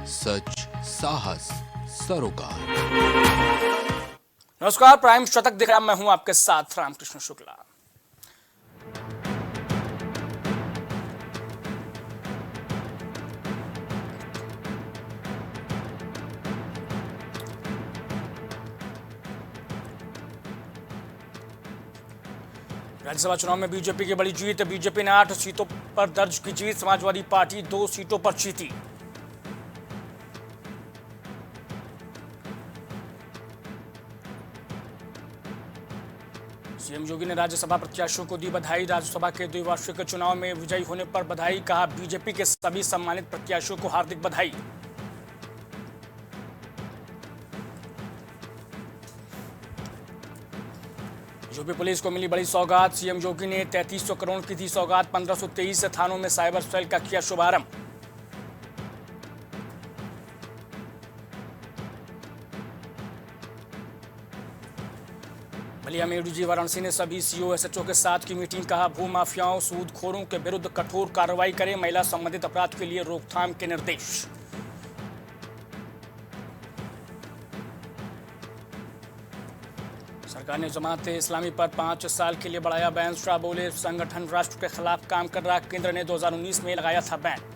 सच, साहस, सरोकार। नमस्कार, प्राइम शतक दिख रहा, मैं हूं आपके साथ रामकृष्ण शुक्ला। राज्यसभा चुनाव में बीजेपी की बड़ी जीत। बीजेपी ने 8 सीटों पर दर्ज की जीत। समाजवादी पार्टी 2 सीटों पर जीती। सीएम योगी ने राज्यसभा प्रत्याशियों को दी बधाई। राज्यसभा के द्विवार्षिक चुनाव में विजयी होने पर बधाई। कहा, बीजेपी के सभी सम्मानित प्रत्याशियों को हार्दिक बधाई। यूपी पुलिस को मिली बड़ी सौगात। सीएम योगी ने 3300 करोड़ की दी सौगात। 1523 थानों में साइबर सेल का किया शुभारंभ। बलिया में एडीजी वाराणसी ने सभी सीओ एसएचओ के साथ की मीटिंग। कहा, भू माफियाओं, सूदखोरों के विरुद्ध कठोर कार्रवाई करें। महिला संबंधित अपराध के लिए रोकथाम के निर्देश। सरकार ने जमात इस्लामी पर 5 साल के लिए बढ़ाया बैन। शाह बोले, संगठन राष्ट्र के खिलाफ काम कर रहा। केंद्र ने 2019 में लगाया था बैन।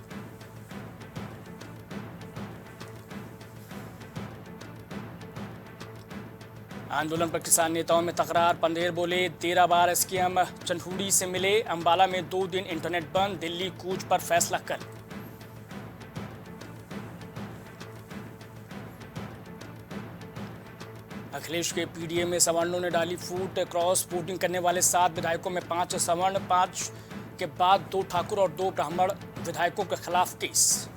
आंदोलन पर किसान नेताओं में तकरार। पंधेर बोले, 13 बार एसकेएम चंदूड़ी से मिले। अंबाला में 2 दिन इंटरनेट बंद। दिल्ली कूच पर फैसला कल। अखिलेश के पीडीए में सवर्णों ने डाली फूट। क्रॉस वोटिंग करने वाले 7 विधायकों में 5 सवर्ण, 5 के बाद 2 ठाकुर और 2 ब्राह्मण विधायकों के खिलाफ केस।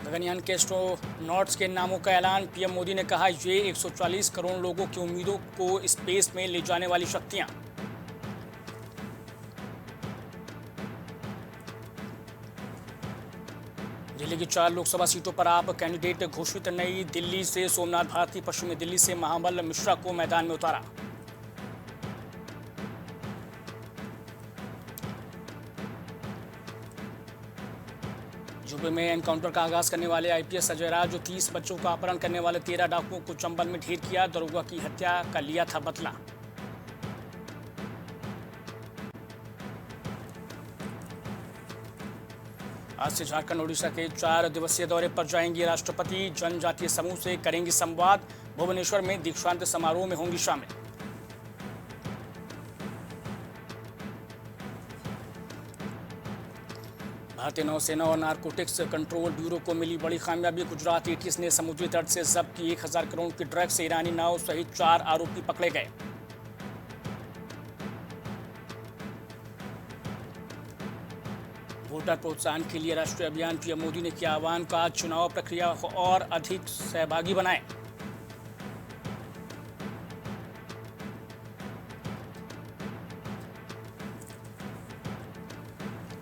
गगनयान के एस्ट्रोनॉट्स के नामों का ऐलान। पीएम मोदी ने कहा, ये 140 करोड़ लोगों की उम्मीदों को स्पेस में ले जाने वाली शक्तियां। दिल्ली की 4 लोकसभा सीटों पर आप कैंडिडेट घोषित। नई दिल्ली से सोमनाथ भारती, पश्चिमी दिल्ली से महाबल मिश्रा को मैदान में उतारा। यूपी में एनकाउंटर का आगाज करने वाले आईपीएस अजय राज, जो 30 बच्चों का अपहरण करने वाले 13 डाकुओं को चंबल में ढेर किया। दरोगा की हत्या का लिया था बदला। आज से झारखंड ओडिशा के 4 दिवसीय दौरे पर जाएंगे राष्ट्रपति। जनजातीय समूह से करेंगे संवाद। भुवनेश्वर में दीक्षांत समारोह में होंगी शामिल। भारतीय नौसेना और नारकोटिक्स कंट्रोल ब्यूरो को मिली बड़ी कामयाबी। गुजरात एटीएस ने समुद्री तट से जब्त की 1000 करोड़ की ड्रग्स। ईरानी नाव सहित 4 आरोपी पकड़े गए। वोटर प्रोत्साहन के लिए राष्ट्रीय अभियान। पीएम मोदी ने किया आह्वान। का चुनाव प्रक्रिया को और अधिक सहभागी बनाएं।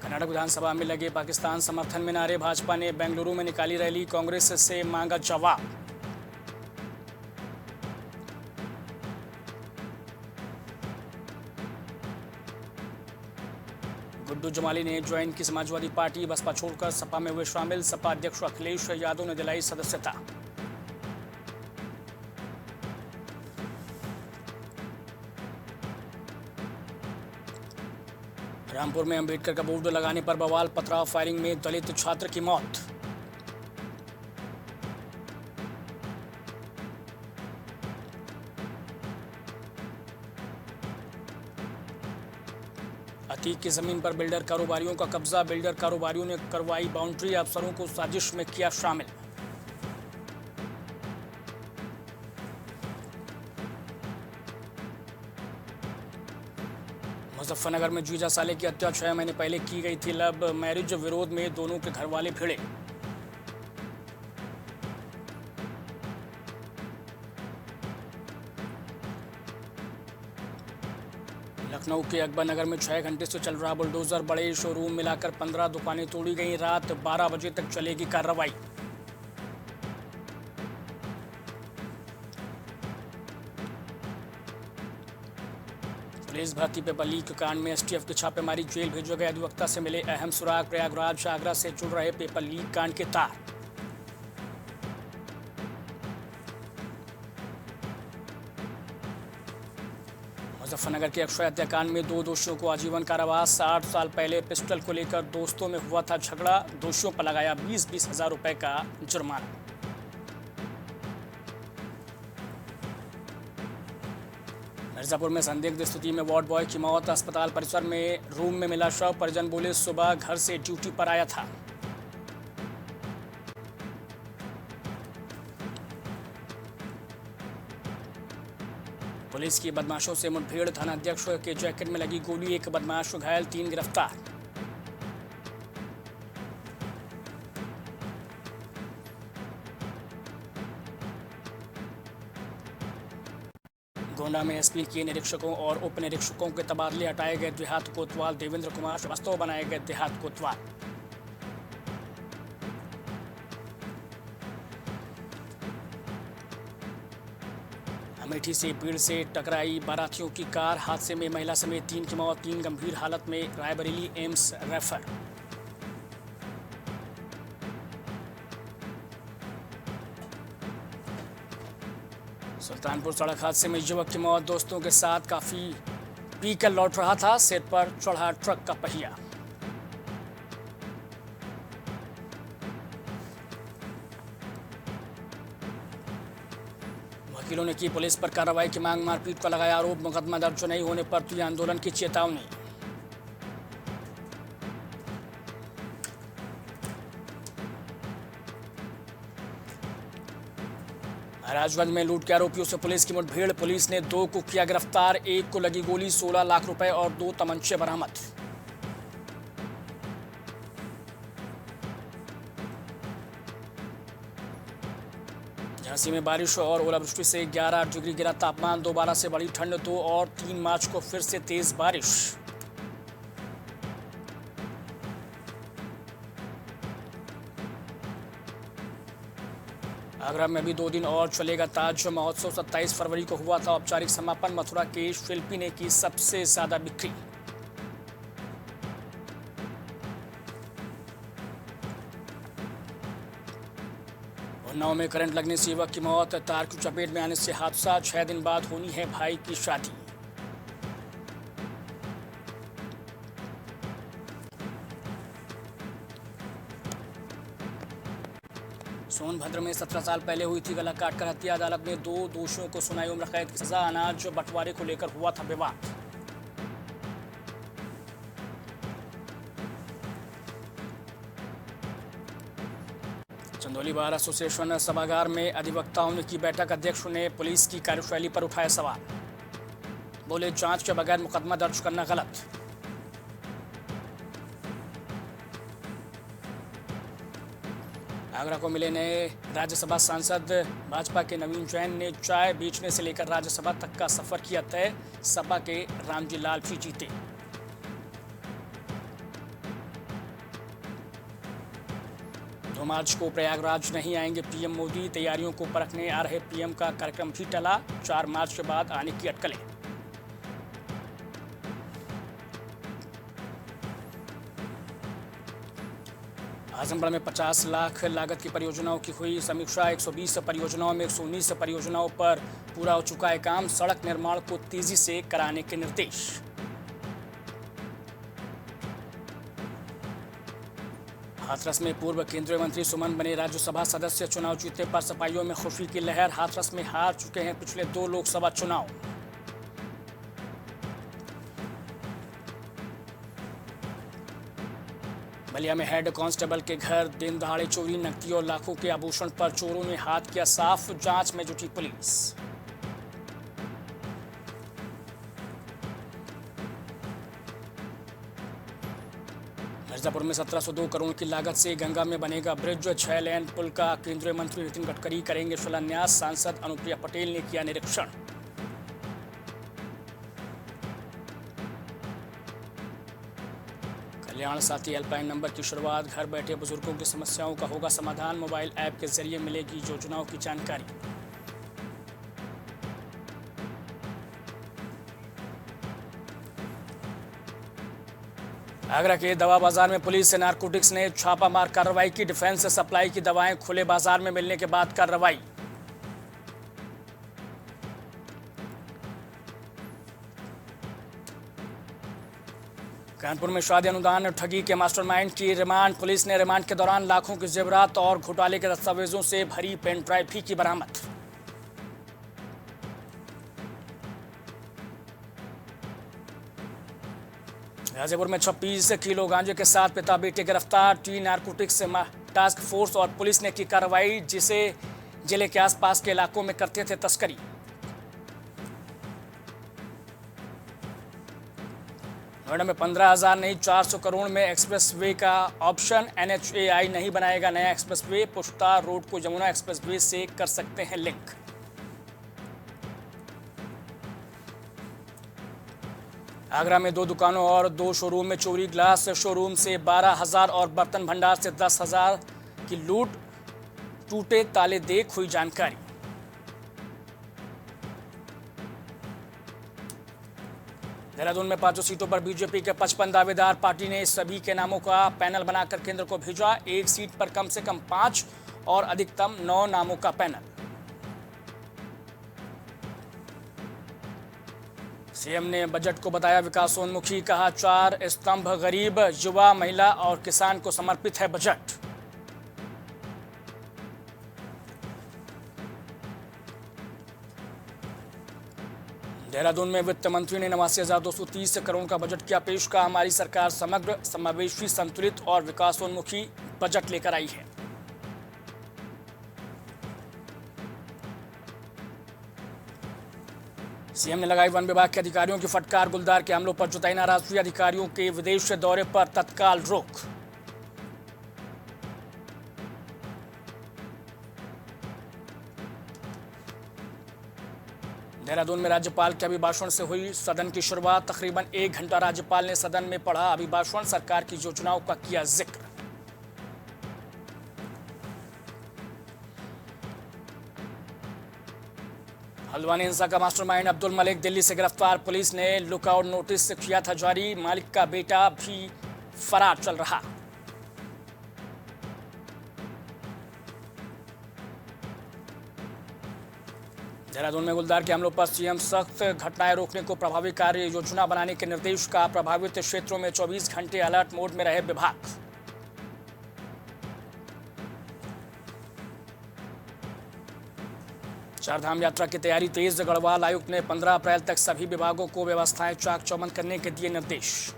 कर्नाटक विधानसभा में लगे पाकिस्तान समर्थन में नारे। भाजपा ने बेंगलुरु में निकाली रैली। कांग्रेस से मांगा जवाब। गुड्डू जमाली ने ज्वाइन की समाजवादी पार्टी। बसपा छोड़कर सपा में हुए शामिल। सपा अध्यक्ष अखिलेश यादव ने दिलाई सदस्यता। रामपुर में अंबेडकर का बोर्ड लगाने पर बवाल। पथराव फायरिंग में दलित छात्र की मौत। अतीक की जमीन पर बिल्डर कारोबारियों का कब्जा। बिल्डर कारोबारियों ने करवाई बाउंड्री। अफसरों को साजिश में किया शामिल। मुजफ्फरनगर में जीजा साले की हत्या 6 महीने पहले की गई थी। लव मैरिज विरोध में दोनों के घर वाले भिड़े। लखनऊ के अकबर नगर में 6 घंटे से चल रहा बुलडोजर। बड़े शोरूम मिलाकर 15 दुकानें तोड़ी गई। रात 12 बजे तक चलेगी कार्रवाई। पुलिस भर्ती पेपर लीक कांड में एसटीएफ की छापेमारी, जेल भेजे गए अधिवक्ता से मिले अहम सुराग, प्रयागराज आगरा से जुड़ रहे पेपर लीक कांड के तार। मुजफ्फरनगर के अक्षय हत्याकांड में 2 दोषियों को आजीवन कारावास, 60 साल पहले पिस्टल को लेकर दोस्तों में हुआ था झगड़ा, दोषियों पर लगाया 20-20 हजार रुपए का जुर्माना। मिर्जापुर में संदिग्ध स्थिति में वार्ड बॉय की मौत, अस्पताल परिसर में रूम में मिला शव, परिजन बोले सुबह घर से ड्यूटी पर आया था। पुलिस की बदमाशों से मुठभेड़, थानाध्यक्ष के जैकेट में लगी गोली, 1 बदमाश घायल, 3 गिरफ्तार। गोंडा में एसपी के निरीक्षकों और उप निरीक्षकों के तबादले, हटाए गए देहात कोतवाल, देवेंद्र कुमार श्रीवास्तव बनाए गए देहात कोतवाल। अमेठी से भीड़ से टकराई बारातियों की कार, हादसे में महिला समेत 3 की मौत, 3 गंभीर हालत में रायबरेली एम्स रेफर। सुल्तानपुर सड़क हादसे में युवक की मौत, दोस्तों के साथ काफी पीकर लौट रहा था, सिर पर चढ़ा ट्रक का पहिया। वकीलों ने की पुलिस पर कार्रवाई की मांग, मारपीट का लगाया आरोप, मुकदमा दर्ज नहीं होने पर दी आंदोलन की चेतावनी। राजगंज में लूट के आरोपियों से पुलिस की मुठभेड़, पुलिस ने 2 को किया गिरफ्तार, 1 को लगी गोली, 16 लाख रुपए और 2 तमंचे बरामद। झांसी में बारिश और ओलावृष्टि से 11 डिग्री गिरा तापमान, दोबारा से बढ़ी ठंड, 2 और 3 मार्च को फिर से तेज बारिश। आगरा में भी 2 दिन और चलेगा ताज महोत्सव, 27 फरवरी को हुआ था औपचारिक समापन, मथुरा के शिल्पी ने की सबसे ज्यादा बिक्री। उन्नाव में करंट लगने से युवक की मौत, तार की चपेट में आने से हादसा, 6 दिन बाद होनी है भाई की शादी। सोनभद्र में 17 साल पहले हुई थी गला काटकर हत्या, अदालत ने 2 दोषियों को सुनाई उम्र कैद की सजा, अनाज बंटवारे को लेकर हुआ था विवाद। चंदौली बार एसोसिएशन सभागार में अधिवक्ताओं ने की बैठक, अध्यक्ष ने पुलिस की कार्यशैली पर उठाया सवाल, बोले जांच के बगैर मुकदमा दर्ज करना गलत। आगरा को मिले नए राज्यसभा सांसद, भाजपा के नवीन जैन ने चाय बेचने से लेकर राज्यसभा तक का सफर किया तय, सपा के रामजी लाल भी जीते। दो मार्च को प्रयागराज नहीं आएंगे पीएम मोदी, तैयारियों को परखने आ रहे पीएम का कार्यक्रम भी टला, 4 मार्च के बाद आने की अटकलें। आजमगढ़ में 50 लाख लागत की परियोजनाओं की हुई समीक्षा, 120 परियोजनाओं में 119 परियोजनाओं पर पूरा हो चुका है काम, सड़क निर्माण को तेजी से कराने के निर्देश। हाथरस में पूर्व केंद्रीय मंत्री सुमन बने राज्यसभा सदस्य, चुनाव जीतने पर सपाइयों में खुशी की लहर, हाथरस में हार चुके हैं पिछले 2 लोकसभा चुनाव। बलिया में हेड कांस्टेबल के घर दिन दहाड़े चोरी, नकदी और लाखों के आभूषण पर चोरों ने हाथ किया साफ, जांच में जुटी पुलिस। मिर्जापुर में 1702 करोड़ की लागत से गंगा में बनेगा ब्रिज, 6 लेन पुल का केंद्रीय मंत्री नितिन गडकरी करेंगे शिलान्यास, सांसद अनुप्रिया पटेल ने किया निरीक्षण। कल्याण साथी हेल्पलाइन नंबर की शुरुआत, घर बैठे बुजुर्गों की समस्याओं का होगा समाधान, मोबाइल ऐप के जरिए मिलेगी योजनाओं की जानकारी। आगरा के दवा बाजार में पुलिस से नारकोटिक्स ने छापामार कार्रवाई की। डिफेंस सप्लाई की दवाएं खुले बाजार में मिलने के बाद कार्रवाई। कानपुर में शादी अनुदान ठगी के मास्टरमाइंड की रिमांड। पुलिस ने रिमांड के दौरान लाखों के जेवरात और घोटाले के दस्तावेजों से भरी पेन ड्राइव भी की बरामद। गाजीपुर में 26 किलो गांजे के साथ पिता बेटे गिरफ्तार। टी नारकोटिक्स टास्क फोर्स और पुलिस ने की कार्रवाई, जिसे जिले के आसपास के इलाकों में करते थे तस्करी। नोएडा में 15,000 नहीं 400 करोड़ में एक्सप्रेसवे का ऑप्शन। NHAI नहीं बनाएगा नया एक्सप्रेसवे। पुश्ता रोड को यमुना एक्सप्रेसवे से कर सकते हैं लिंक। आगरा में 2 दुकानों और 2 शोरूम में चोरी। ग्लास शोरूम से 12,000 और बर्तन भंडार से 10,000 की लूट। टूटे ताले देख हुई जानकारी। देहरादून में 5 सीटों पर बीजेपी के 55 दावेदार। पार्टी ने सभी के नामों का पैनल बनाकर केंद्र को भेजा। एक सीट पर कम से कम 5 और अधिकतम 9 नामों का पैनल। सीएम ने बजट को बताया विकासोन्मुखी। कहा 4 स्तंभ गरीब, युवा, महिला और किसान को समर्पित है बजट। देहरादून में वित्त मंत्री ने 89,230 करोड़ का बजट किया पेश। का हमारी सरकार समग्र, समावेशी, संतुलित और विकासोन्मुखी बजट लेकर आई है। सीएम ने लगाई वन विभाग के अधिकारियों की फटकार। गुलदार के हमलों पर जताई नाराजगी। अधिकारियों के विदेश दौरे पर तत्काल रोक। देहरादून में राज्यपाल के अभिभाषण से हुई सदन की शुरुआत। तकरीबन 1 घंटा राज्यपाल ने सदन में पढ़ा अभिभाषण। सरकार की योजनाओं का किया जिक्र। हल्द्वानी हिंसा का मास्टरमाइंड अब्दुल मलिक दिल्ली से गिरफ्तार। पुलिस ने लुकआउट नोटिस किया था जारी। मालिक का बेटा भी फरार चल रहा। देहरादून में गुलदार के हमलों पर सीएम सख्त। घटनाएं रोकने को प्रभावी कार्य योजना बनाने के निर्देश। का प्रभावित क्षेत्रों में 24 घंटे अलर्ट मोड में रहे विभाग। चारधाम यात्रा की तैयारी तेज। गढ़वाल आयुक्त ने 15 अप्रैल तक सभी विभागों को व्यवस्थाएं चाक चौबंद करने के दिए निर्देश।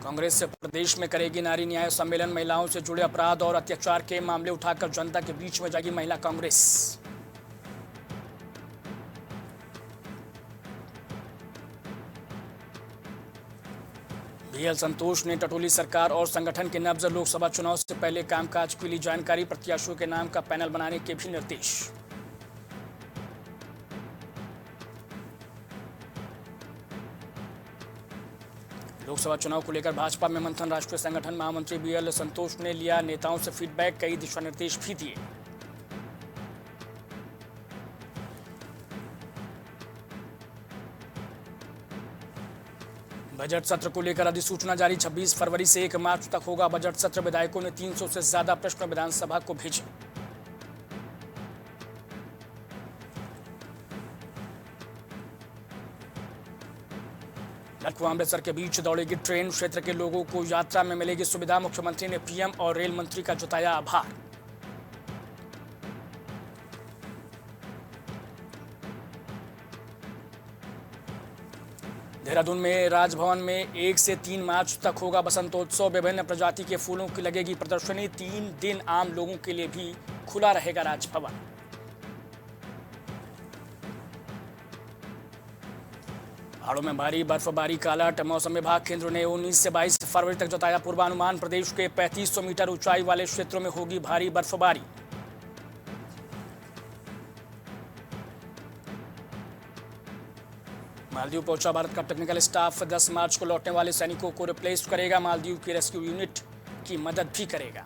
कांग्रेस से प्रदेश में करेगी नारी न्याय सम्मेलन। महिलाओं से जुड़े अपराध और अत्याचार के मामले उठाकर जनता के बीच में जाएगी महिला कांग्रेस। बीएल संतोष ने टटोली सरकार और संगठन के नब्ज। लोकसभा चुनाव से पहले कामकाज की ली जानकारी। प्रत्याशियों के नाम का पैनल बनाने के भी निर्देश। लोकसभा चुनाव को लेकर भाजपा में मंथन। राष्ट्रीय संगठन महामंत्री बीएल संतोष ने लिया नेताओं से फीडबैक। कई दिशा निर्देश भी दिए। बजट सत्र को लेकर अधिसूचना जारी। 26 फरवरी से 1 मार्च तक होगा बजट सत्र। विधायकों ने 300 से ज्यादा प्रश्न विधानसभा को भेजे। लखनऊ अमृतसर के बीच दौड़ेगी ट्रेन। क्षेत्र के लोगों को यात्रा में मिलेगी सुविधा। मुख्यमंत्री ने पीएम और रेल मंत्री का जताया आभार। देहरादून में राजभवन में 1 से 3 मार्च तक होगा बसंतोत्सव। विभिन्न प्रजाति के फूलों की लगेगी प्रदर्शनी। 3 दिन आम लोगों के लिए भी खुला रहेगा राजभवन। पहाड़ों में भारी बर्फबारी का अलर्ट। मौसम विभाग केंद्र ने 19 से 22 फरवरी तक जताया पूर्वानुमान। प्रदेश के 3500 मीटर ऊंचाई वाले क्षेत्रों में होगी भारी बर्फबारी। मालदीव पहुंचा भारत का टेक्निकल स्टाफ। 10 मार्च को लौटने वाले सैनिकों को रिप्लेस करेगा। मालदीव की रेस्क्यू यूनिट की मदद भी करेगा।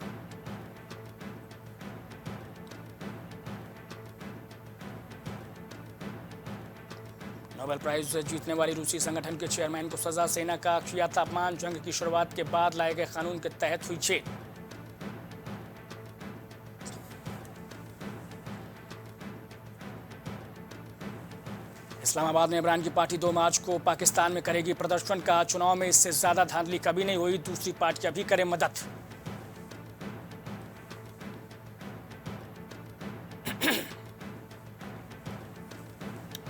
नोबेल प्राइज जीतने वाली रूसी संगठन के चेयरमैन को सजा, सेना का किया था अपमान, जंग की शुरुआत के बाद लाए गए कानून के तहत हुई जेल। इस्लामाबाद में इमरान की पार्टी 2 मार्च को पाकिस्तान में करेगी प्रदर्शन का, चुनाव में इससे ज्यादा धांधली कभी नहीं हुई, दूसरी पार्टियां भी करें मदद।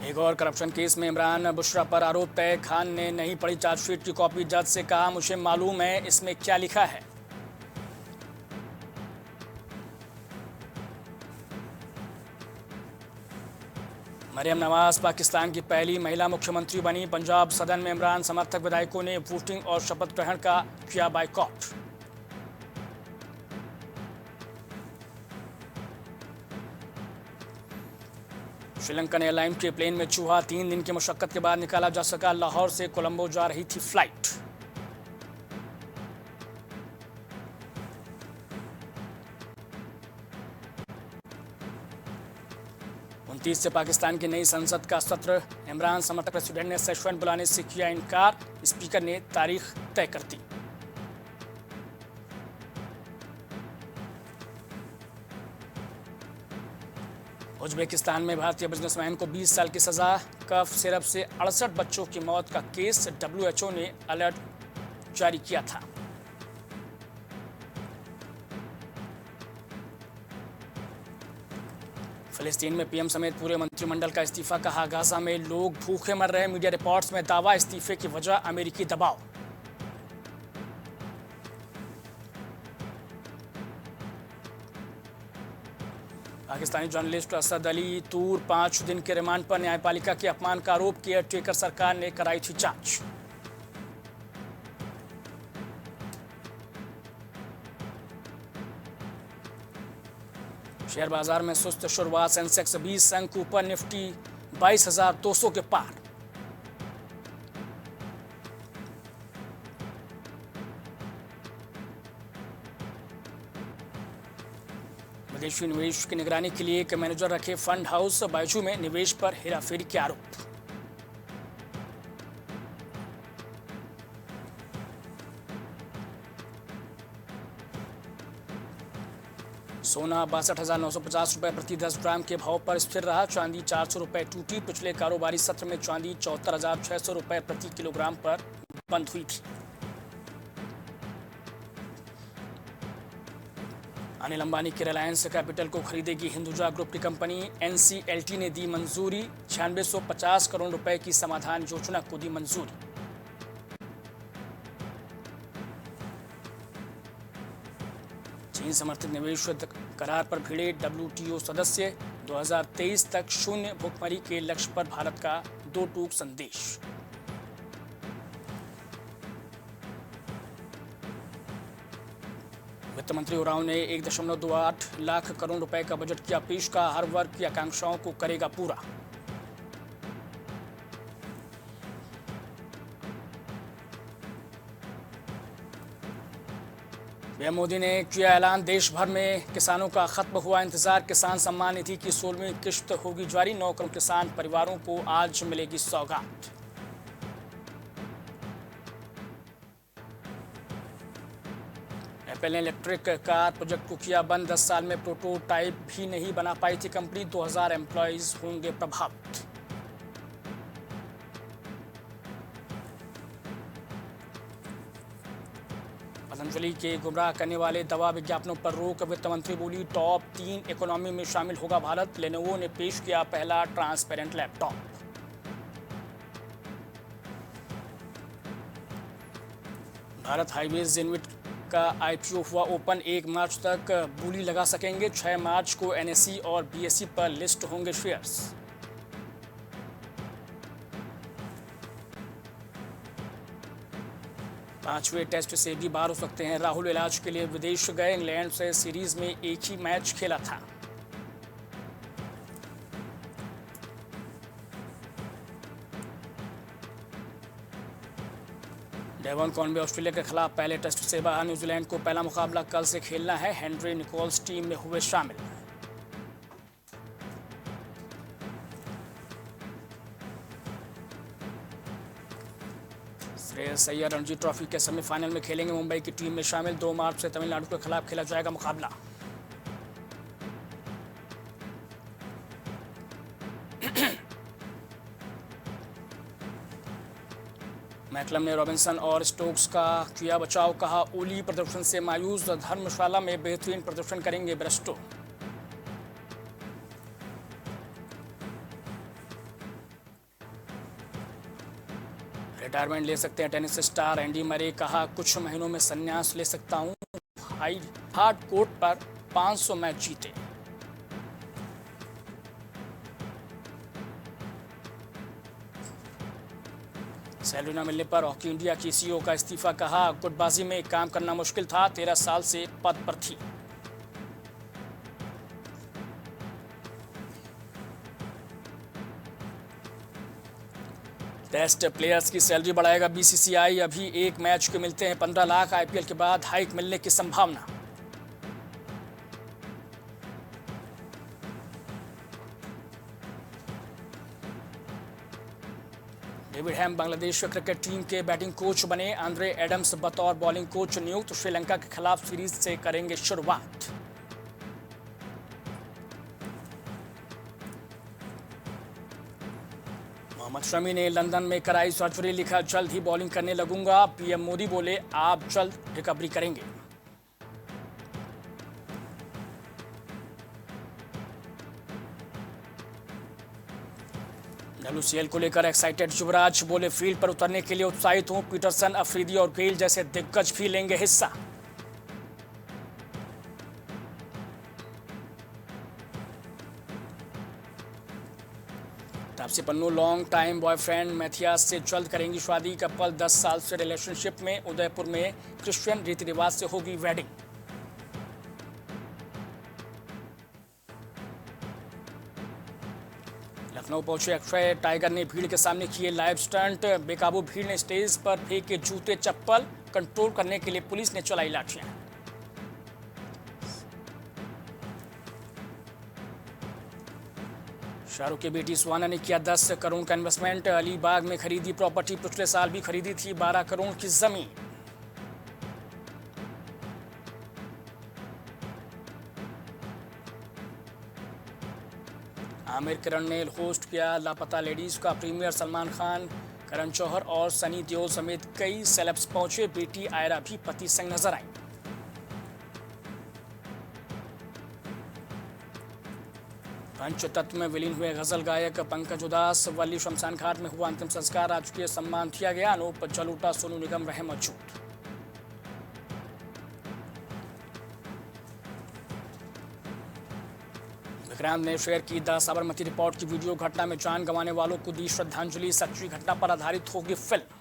एक और करप्शन केस में इमरान बुशरा पर आरोप तय, खान ने नहीं पढ़ी चार्जशीट की कॉपी, जज से कहा मुझे मालूम है इसमें क्या लिखा है। मरियम नवाज पाकिस्तान की पहली महिला मुख्यमंत्री बनी, पंजाब सदन में इमरान समर्थक विधायकों ने वोटिंग और शपथ ग्रहण का किया बायकॉट। श्रीलंकन एयरलाइन के प्लेन में चूहा, 3 दिन की मशक्कत के बाद निकाला जा सका, लाहौर से कोलंबो जा रही थी फ्लाइट। उनतीस से पाकिस्तान की नई संसद का सत्र, इमरान समर्थक प्रेसिडेंट ने सेशन बुलाने से किया इनकार, स्पीकर ने तारीख तय कर दी। उज्बेकिस्तान में भारतीय बिजनेसमैन को 20 साल की सजा, कफ सिरप से 68 बच्चों की मौत का केस, WHO ने अलर्ट जारी किया था। फिलिस्तीन में पीएम समेत पूरे मंत्रिमंडल का इस्तीफा, कहा गाजा में लोग भूखे मर रहे, मीडिया रिपोर्ट्स में दावा, इस्तीफे की वजह अमेरिकी दबाव। पाकिस्तानी जर्नलिस्ट असद अली तूर 5 दिन के रिमांड पर, न्यायपालिका के अपमान का आरोप, केयर टेकर सरकार ने कराई थी जांच। शेयर बाजार में सुस्त शुरुआत, सेंसेक्स 20 अंक ऊपर, निफ्टी 22,200 के पार। विदेशी निवेश की निगरानी के लिए एक मैनेजर रखे फंड हाउस, बायजू में निवेश पर हेराफेरी के आरोप। सोना 62,950 रुपए प्रति 10 ग्राम के भाव पर स्थिर रहा, चांदी 400 रुपए टूटी, पिछले कारोबारी सत्र में चांदी 74,600 रुपए प्रति किलोग्राम पर बंद हुई थी। अनिल अंबानी की रिलायंस कैपिटल को खरीदेगी हिंदुजा ग्रुप की कंपनी, NCLT ने दी मंजूरी, 9650 करोड़ रुपए की समाधान योजना को दी मंजूरी। चीन समर्थित निवेश करार पर भिड़े WTO सदस्य, 2023 तक शून्य भुखमरी के लक्ष्य पर भारत का 2 टूक संदेश। वित्त मंत्री उरांव ने 1.28 लाख करोड़ रुपए का बजट किया पेश, का हर वर्ग की आकांक्षाओं को करेगा पूरा। पीएम मोदी ने किया ऐलान, देश भर में किसानों का खत्म हुआ इंतजार, किसान सम्मान निधि की 16वीं किश्त होगी जारी, 9 करोड़ किसान परिवारों को आज मिलेगी सौगात। एप्पल ने इलेक्ट्रिक कार प्रोजेक्ट को किया बंद, 10 साल में प्रोटोटाइप भी नहीं बना पाई थी कंपनी, 2000 एम्प्लॉइज होंगे प्रभावित। पतंजलि के गुमराह करने वाले दवा विज्ञापनों पर रोक, वित्त मंत्री बोली टॉप 3 इकोनॉमी में शामिल होगा भारत, लेनोवो ने पेश किया पहला ट्रांसपेरेंट लैपटॉप। भारत हाईवेज इनविट का IPO हुआ ओपन, 1 मार्च तक बोली लगा सकेंगे, 6 मार्च को NSE और BSE पर लिस्ट होंगे शेयर्स। पांचवें टेस्ट से भी बाहर हो सकते हैं राहुल, इलाज के लिए विदेश गए, इंग्लैंड से सीरीज में एक ही मैच खेला था। डेवन कॉनवे ऑस्ट्रेलिया के खिलाफ पहले टेस्ट से बाहर, न्यूजीलैंड को पहला मुकाबला कल से खेलना है, हेनरी निकोल्स टीम में हुए शामिल। श्रेयस अय्यर रणजी ट्रॉफी के सेमीफाइनल में खेलेंगे। मुंबई की टीम में शामिल। 2 मार्च से तमिलनाडु के खिलाफ खेला जाएगा मुकाबला। मैकलम ने रॉबिन्सन और स्टोक्स का किया बचाव। कहा ओली प्रदर्शन से मायूस, धर्मशाला में बेहतरीन प्रदर्शन करेंगे ब्रेस्टो। रिटायरमेंट ले सकते हैं टेनिस स्टार एंडी मरे। कहा कुछ महीनों में संन्यास ले सकता हूं। हार्ड कोर्ट पर 500 मैच जीते। सैलरी न मिलने पर हॉकी इंडिया की सीईओ का इस्तीफा। कहा गुटबाजी में काम करना मुश्किल था, 13 साल से पद पर थी। टेस्ट प्लेयर्स की सैलरी बढ़ाएगा बीसीसीआई। अभी एक मैच के मिलते हैं 15 लाख। आईपीएल के बाद हाइक मिलने की संभावना। डेविड हैम बांग्लादेश क्रिकेट टीम के बैटिंग कोच बने। आंद्रे एडम्स बतौर बॉलिंग कोच नियुक्त। श्रीलंका के खिलाफ सीरीज से करेंगे शुरुआत। मोहम्मद शमी ने लंदन में कराई सर्जरी। लिखा जल्द ही बॉलिंग करने लगूंगा। पीएम मोदी बोले आप जल्द रिकवरी करेंगे। डब्ल्यूसीएल को लेकर एक्साइटेड युवराज। बोले फील्ड पर उतरने के लिए उत्साहित हूं। पीटरसन, अफरीदी और गेल जैसे दिग्गज भी लेंगे हिस्सा। Taapsee Pannu long time boyfriend Mathias से जल्द करेंगी शादी। कपल 10 साल से रिलेशनशिप में। उदयपुर में क्रिश्चियन रीति रिवाज से होगी वेडिंग। लखनऊ पहुंचे अक्षय टाइगर ने भीड़ के सामने किए लाइव स्टंट। बेकाबू भीड़ ने स्टेज पर फेंके जूते चप्पल। कंट्रोल करने के लिए पुलिस ने चलाई लाठियां। शाहरुख की बेटी सुहाना ने किया 10 करोड़ का इन्वेस्टमेंट। अलीबाग में खरीदी प्रॉपर्टी। पिछले साल भी खरीदी थी 12 करोड़ की जमीन। आमिर किरण ने होस्ट किया लापता लेडीज का प्रीमियर। सलमान खान, करण जौहर और सनी देओल समेत कई सेलेब्स पहुंचे। बेटी आयरा भी पति संग नजर आई। पंचतत्व में विलीन हुए गजल गायक पंकज उदास। वली शमशान घाट में हुआ अंतिम संस्कार। राजकीय सम्मान दिया गया। अनूप जलोटा, सोनू निगम रहे मौजूद। विक्रांत ने शेयर की द साबरमती रिपोर्ट की वीडियो। घटना में जान गंवाने वालों को दी श्रद्धांजलि। सच्ची घटना पर आधारित होगी film.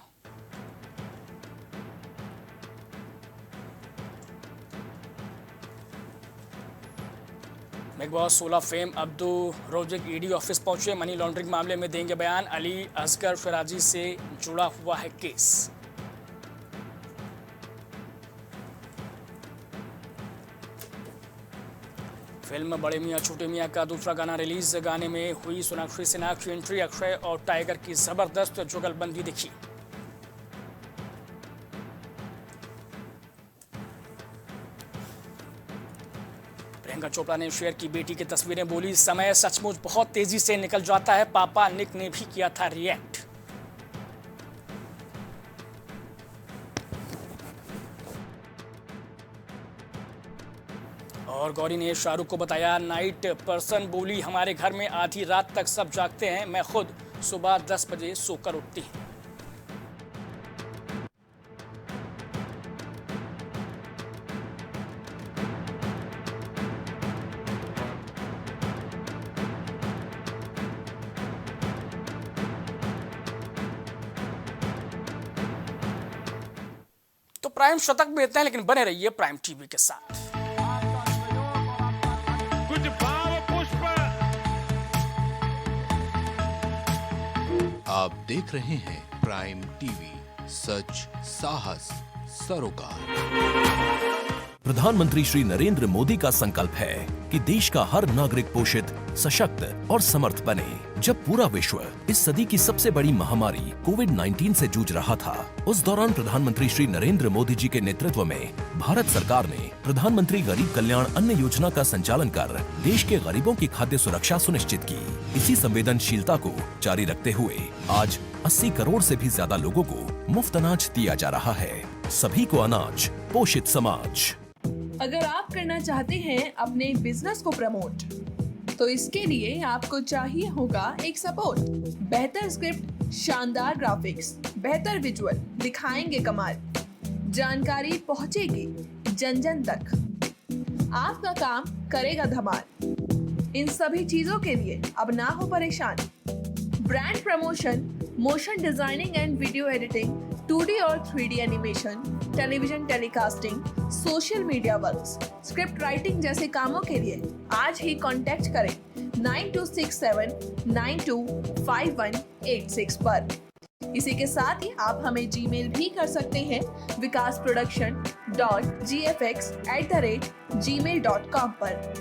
Big boss 16 fame Abdu Rozik ED office पहुंचे। मनी लॉन्ड्रिंग मामले में देंगे बयान। अली असगर फराजी से जुड़ा हुआ है केस। फिल्म बड़े मियां छोटे मियां का दूसरा गाना रिलीज। गाने में हुई सोनाक्षी सिन्हा की एंट्री। अक्षय और टाइगर की जबरदस्त जुगलबंदी दिखी। प्रियंका चोपड़ा ने शेयर की बेटी की तस्वीरें। बोली समय सचमुच बहुत तेजी से निकल जाता है। पापा निक ने भी किया था रिएक्ट। और गौरी ने शाहरुख को बताया नाइट पर्सन। बोली हमारे घर में आधी रात तक सब जागते हैं, मैं खुद सुबह 10 बजे सोकर उठती हूँ। तो प्राइम शतक बेचते हैं, लेकिन बने रहिए प्राइम टीवी के साथ। कुछ भाव पुष्प। आप देख रहे हैं प्राइम टीवी, सच साहस सरोकार। प्रधानमंत्री श्री नरेंद्र मोदी का संकल्प है कि देश का हर नागरिक पोषित, सशक्त और समर्थ बने। जब पूरा विश्व इस सदी की सबसे बड़ी महामारी कोविड-19 से जूझ रहा था, उस दौरान प्रधानमंत्री श्री नरेंद्र मोदी जी के नेतृत्व में भारत सरकार ने प्रधानमंत्री गरीब कल्याण अन्न योजना का संचालन कर देश के गरीबों की खाद्य सुरक्षा सुनिश्चित की। इसी संवेदनशीलता को जारी रखते हुए आज 80 करोड़ से भी ज्यादा लोगों को मुफ्त अनाज दिया जा रहा है। सभी को अनाज, पोषित समाज। अगर आप करना चाहते हैं अपने बिजनेस को प्रमोट, तो इसके लिए आपको चाहिए होगा एक सपोर्ट। बेहतर स्क्रिप्ट, शानदार ग्राफिक्स, बेहतर विजुअल, दिखाएंगे कमाल, जानकारी पहुंचेगी जन जन तक, आपका काम करेगा धमाल। इन सभी चीजों के लिए अब ना हो परेशान। Brand promotion, motion designing and video editing, 2D और 3D animation, television telecasting, social media works, script writing जैसे कामों के लिए आज ही कांटेक्ट करें 9267925186 पर। इसी के साथ ही आप हमें जीमेल भी कर सकते हैं vikasproduction.gfx@gmail.com पर।